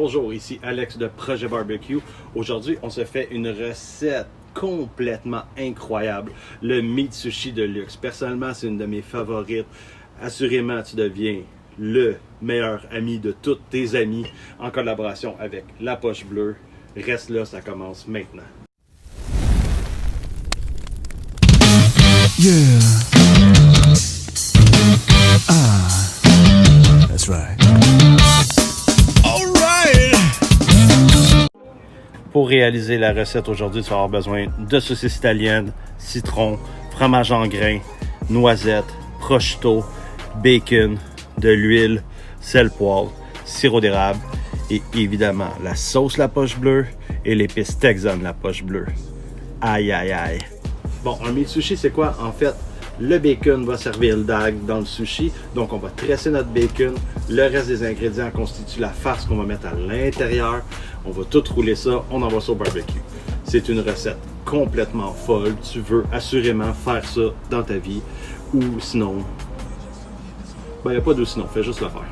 Bonjour, ici Alex de Projet Barbecue. Aujourd'hui, on se fait une recette complètement incroyable, le meat sushi de luxe. Personnellement, c'est une de mes favorites. Assurément, tu deviens le meilleur ami de tous tes amis en collaboration avec La Poche Bleue. Reste là, ça commence maintenant. Yeah. That's right. All right. Pour réaliser la recette aujourd'hui, tu vas avoir besoin de saucisses italiennes, citron, fromage en grains, noisettes, prosciutto, bacon, de l'huile, sel, poivre, sirop d'érable et évidemment la sauce La Poche Bleue et l'épice Texan La Poche Bleue. Aïe aïe aïe. Bon, un meat sushi, c'est quoi? En fait, le bacon va servir le dag dans le sushi. Donc, on va tresser notre bacon. Le reste des ingrédients constitue la farce qu'on va mettre à l'intérieur. On va tout rouler ça. On envoie ça au barbecue. C'est une recette complètement folle. Tu veux assurément faire ça dans ta vie. Ou sinon, ben, il n'y a pas d'où sinon. Fais juste le faire.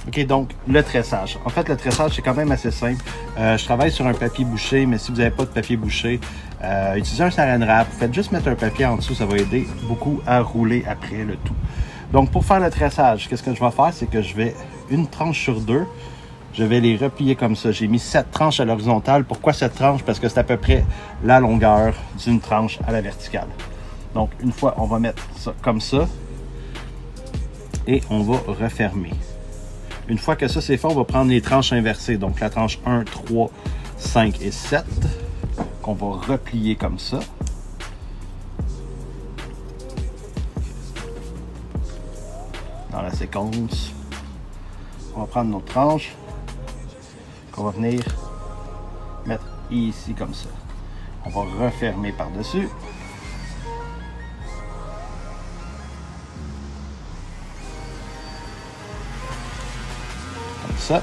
OK, donc le tressage. En fait, le tressage, c'est quand même assez simple. Je travaille sur un papier bouché, mais si vous n'avez pas de papier bouché, utilisez un saran wrap. Faites juste mettre un papier en dessous, ça va aider beaucoup à rouler après le tout. Donc, pour faire le tressage, qu'est-ce que je vais faire? C'est que je vais, une tranche sur deux, je vais les replier comme ça. J'ai mis 7 tranches à l'horizontale. Pourquoi 7 tranches? Parce que c'est à peu près la longueur d'une tranche à la verticale. Donc, une fois, on va mettre ça comme ça et on va refermer. Une fois que ça c'est fait, on va prendre les tranches inversées. Donc la tranche 1, 3, 5 et 7 qu'on va replier comme ça. Dans la séquence, on va prendre notre tranche qu'on va venir mettre ici comme ça. On va refermer par-dessus. Ça.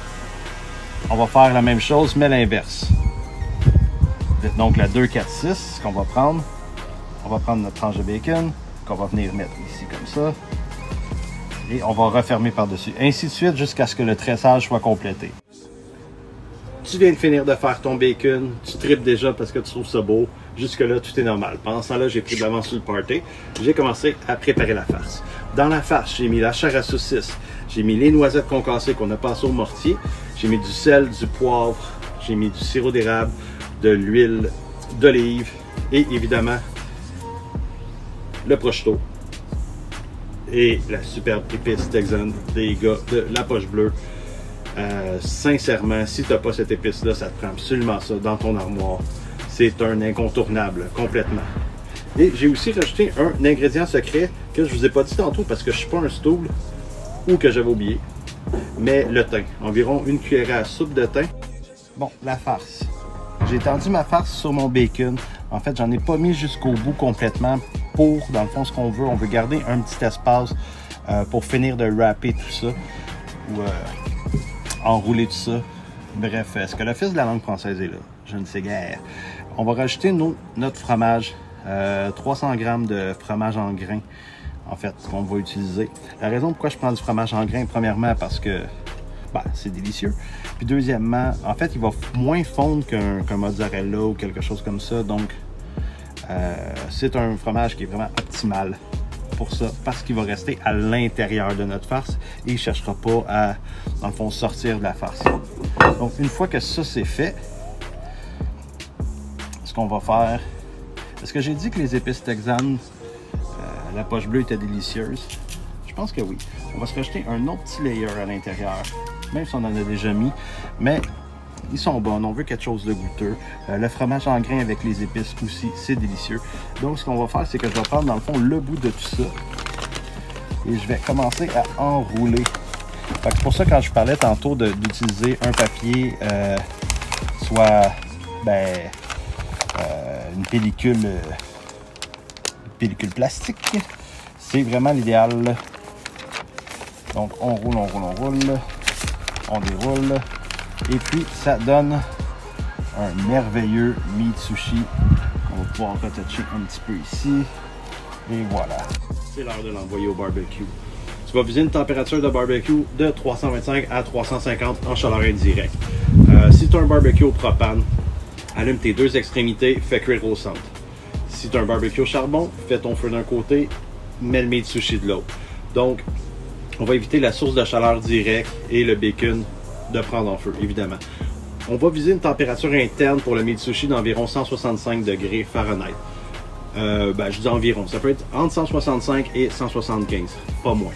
On va faire la même chose, mais l'inverse. Donc la 2, 4, 6 qu'on va prendre. On va prendre notre tranche de bacon qu'on va venir mettre ici comme ça. Et on va refermer par-dessus. Ainsi de suite jusqu'à ce que le tressage soit complété. Tu viens de finir de faire ton bacon, tu tripes déjà parce que tu trouves ça beau. Jusque-là, tout est normal. Pendant ce temps-là, j'ai pris de l'avance sur le party. J'ai commencé à préparer la farce. Dans la farce, j'ai mis la chair à saucisse. J'ai mis les noisettes concassées qu'on a passées au mortier. J'ai mis du sel, du poivre. J'ai mis du sirop d'érable, de l'huile d'olive et évidemment le prosciutto. Et la superbe épice Texan des gars de La Poche Bleue. Sincèrement, si tu n'as pas cette épice-là, ça te prend absolument ça dans ton armoire. C'est un incontournable, complètement. Et j'ai aussi rajouté un ingrédient secret que je vous ai pas dit tantôt parce que je suis pas un stool ou que j'avais oublié. Mais le thym, environ une cuillère à soupe de thym. Bon, la farce. J'ai tendu ma farce sur mon bacon. En fait, j'en ai pas mis jusqu'au bout complètement pour, dans le fond, ce qu'on veut. On veut garder un petit espace pour finir de wrapper tout ça ou enrouler tout ça. Bref, est-ce que le fils de la langue française est là? Je ne sais guère. On va rajouter notre fromage. 300 g de fromage en grains, en fait, qu'on va utiliser. La raison pourquoi je prends du fromage en grains, premièrement, parce que c'est délicieux. Puis deuxièmement, en fait, il va moins fondre qu'un mozzarella ou quelque chose comme ça. Donc, c'est un fromage qui est vraiment optimal pour ça, parce qu'il va rester à l'intérieur de notre farce et il ne cherchera pas à, dans le fond, sortir de la farce. Donc, une fois que ça, c'est fait, ce qu'on va faire... Est-ce que j'ai dit que les épices Texan, La Poche Bleue était délicieuse? Je pense que oui. On va se rajouter un autre petit layer à l'intérieur, même si on en a déjà mis, mais ils sont bons. On veut quelque chose de goûteux. Le fromage en grains avec les épices aussi, c'est délicieux. Donc, ce qu'on va faire, c'est que je vais prendre, dans le fond, le bout de tout ça et je vais commencer à enrouler. C'est pour ça, quand je parlais tantôt d'utiliser un papier, soit, une pellicule plastique, c'est vraiment l'idéal. Donc on roule, on déroule et puis ça donne un merveilleux meat sushi qu'on va pouvoir retoucher un petit peu ici et voilà. C'est l'heure de l'envoyer au barbecue. Tu vas viser une température de barbecue de 325 à 350 en chaleur indirecte. Si tu as un barbecue au propane, allume tes deux extrémités, fais cuire au centre. Si tu as un barbecue au charbon, fais ton feu d'un côté, mets le mitsushi de l'autre. Donc, on va éviter la source de chaleur directe et le bacon de prendre en feu, évidemment. On va viser une température interne pour le mitsushi d'environ 165 degrés Fahrenheit. Je dis environ, ça peut être entre 165 et 175, pas moins.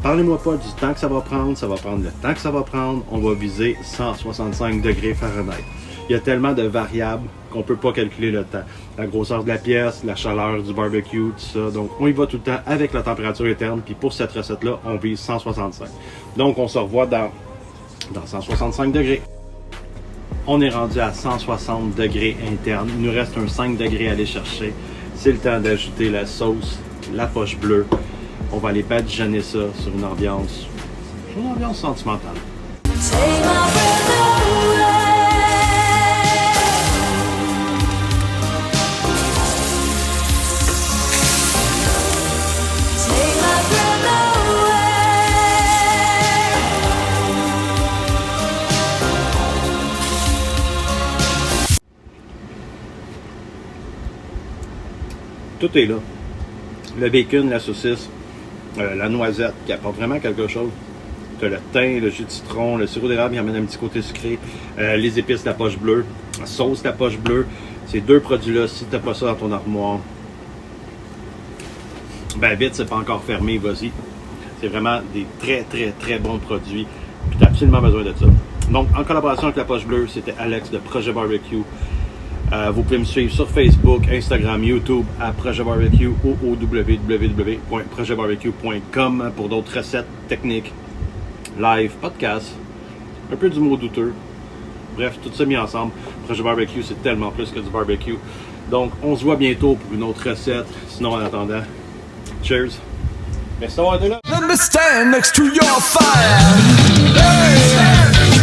Parlez-moi pas du temps que ça va prendre le temps que ça va prendre, on va viser 165 degrés Fahrenheit. Il y a tellement de variables qu'on ne peut pas calculer le temps. La grosseur de la pièce, la chaleur du barbecue, tout ça. Donc, on y va tout le temps avec la température interne. Puis pour cette recette-là, on vise 165. Donc, on se revoit dans 165 degrés. On est rendu à 160 degrés interne. Il nous reste un 5 degrés à aller chercher. C'est le temps d'ajouter la sauce, la poche bleue. On va aller badigeonner ça sur une ambiance sentimentale. Tout est là. Le bacon, la saucisse, la noisette qui apporte vraiment quelque chose. Tu as le thym, le jus de citron, le sirop d'érable qui amène un petit côté sucré, les épices, la poche bleue, la sauce, la poche bleue. Ces deux produits-là, si tu n'as pas ça dans ton armoire, ben vite, c'est pas encore fermé, vas-y. C'est vraiment des très, très, très bons produits. Puis tu as absolument besoin de ça. Donc, en collaboration avec la poche bleue, c'était Alex de Projet Barbecue. Vous pouvez me suivre sur Facebook, Instagram, YouTube à Projet Barbecue ou au www.projetbarbecue.com pour d'autres recettes, techniques, live, podcasts, un peu d'humour douteux. Bref, tout ça mis ensemble. Projet Barbecue, c'est tellement plus que du barbecue. Donc, on se voit bientôt pour une autre recette. Sinon, en attendant, cheers! Merci d'avoir été là! Let me stand next to your fire. Hey!